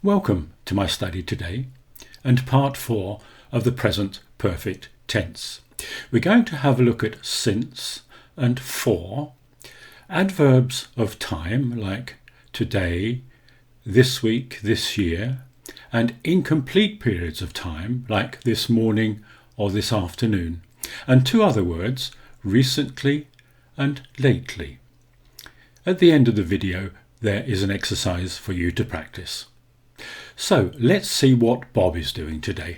Welcome to my study today and part 4 of the present perfect tense. We're going to have a look at since and for, adverbs of time like today, this week, this year, and incomplete periods of time like this morning or this afternoon, and two other words, recently and lately. At the end of the video there is an exercise for you to practice. So let's see what Bob is doing today.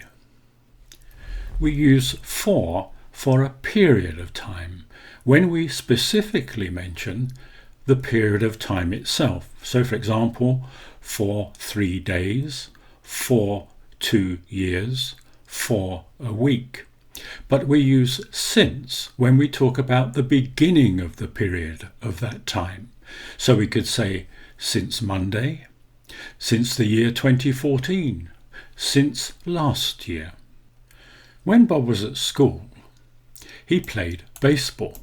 We use for a period of time when we specifically mention the period of time itself. So for example, for 3 days, for 2 years, for a week. But we use since when we talk about the beginning of the period of that time. So we could say since Monday, since the year 2014, since last year. When Bob was at school, he played baseball.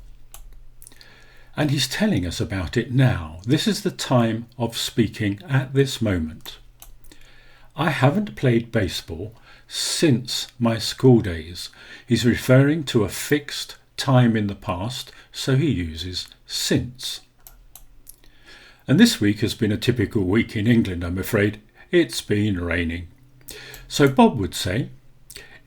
And he's telling us about it now. This is the time of speaking at this moment. I haven't played baseball since my school days. He's referring to a fixed time in the past, so he uses since. And this week has been a typical week in England, I'm afraid. It's been raining. So Bob would say,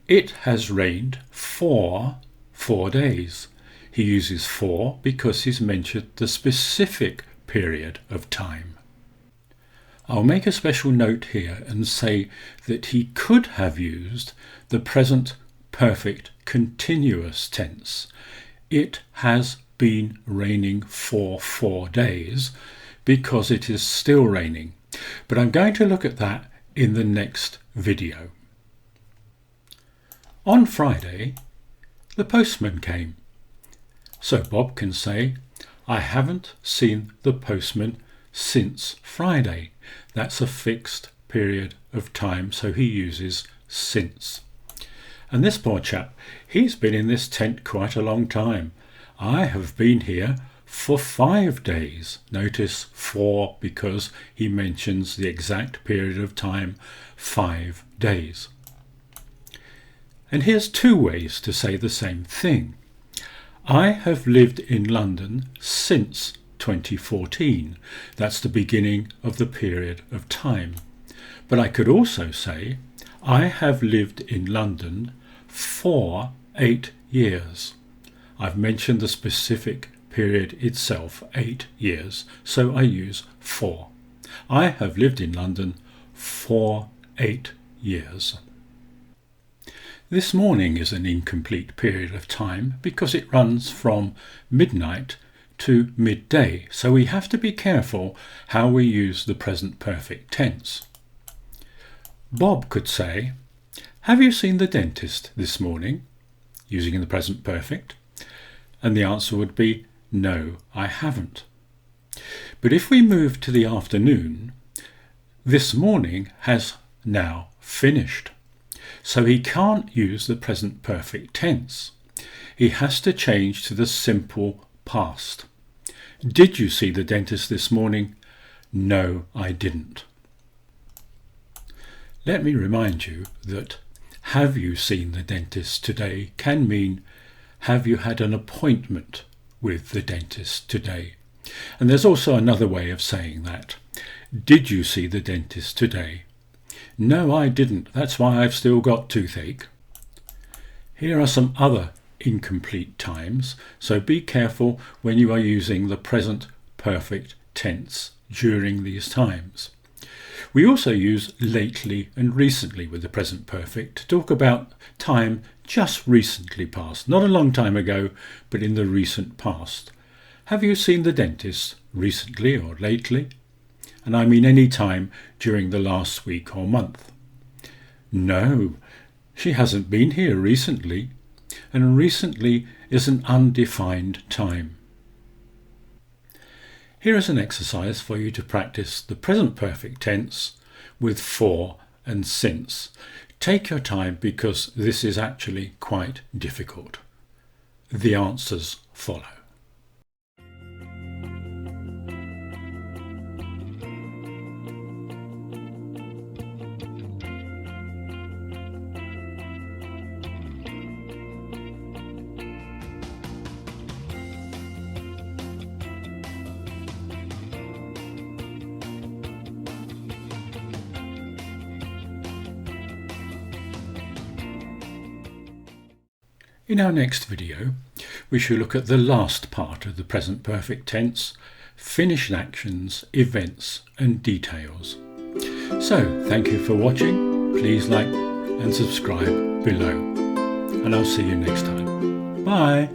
it has rained for 4 days. He uses for because he's mentioned the specific period of time. I'll make a special note here and say that he could have used the present perfect continuous tense. It has been raining for 4 days because it is still raining. But I'm going to look at that in the next video. On Friday, the postman came. So Bob can say, I haven't seen the postman since Friday. That's a fixed period of time, so he uses since. And this poor chap, he's been in this tent quite a long time. I have been here for 5 days. Notice for because he mentions the exact period of time, 5 days. And here's 2 ways to say the same thing. I have lived in London since 2014. That's the beginning of the period of time. But I could also say, I have lived in London for 8 years. I've mentioned the specific period itself, 8 years, so I use for. I have lived in London for 8 years. This morning is an incomplete period of time because it runs from midnight to midday, so we have to be careful how we use the present perfect tense. Bob could say, have you seen the dentist this morning? Using the present perfect. And the answer would be, no, I haven't. But if we move to the afternoon, this morning has now finished. So he can't use the present perfect tense. He has to change to the simple past. Did you see the dentist this morning? No, I didn't. Let me remind you that have you seen the dentist today can mean have you had an appointment with the dentist today? And there's also another way of saying that. Did you see the dentist today? No, I didn't. That's why I've still got toothache. Here are some other incomplete times, so be careful when you are using the present perfect tense during these times. We also use lately and recently with the present perfect to talk about time just recently past, not a long time ago, but in the recent past. Have you seen the dentist recently or lately? And I mean any time during the last week or month. No, she hasn't been here recently, and recently is an undefined time. Here is an exercise for you to practice the present perfect tense with for and since. Take your time because this is actually quite difficult. The answers follow. In our next video, we shall look at the last part of the present perfect tense, finished actions, events and details. So, thank you for watching. Please like and subscribe below. And I'll see you next time. Bye!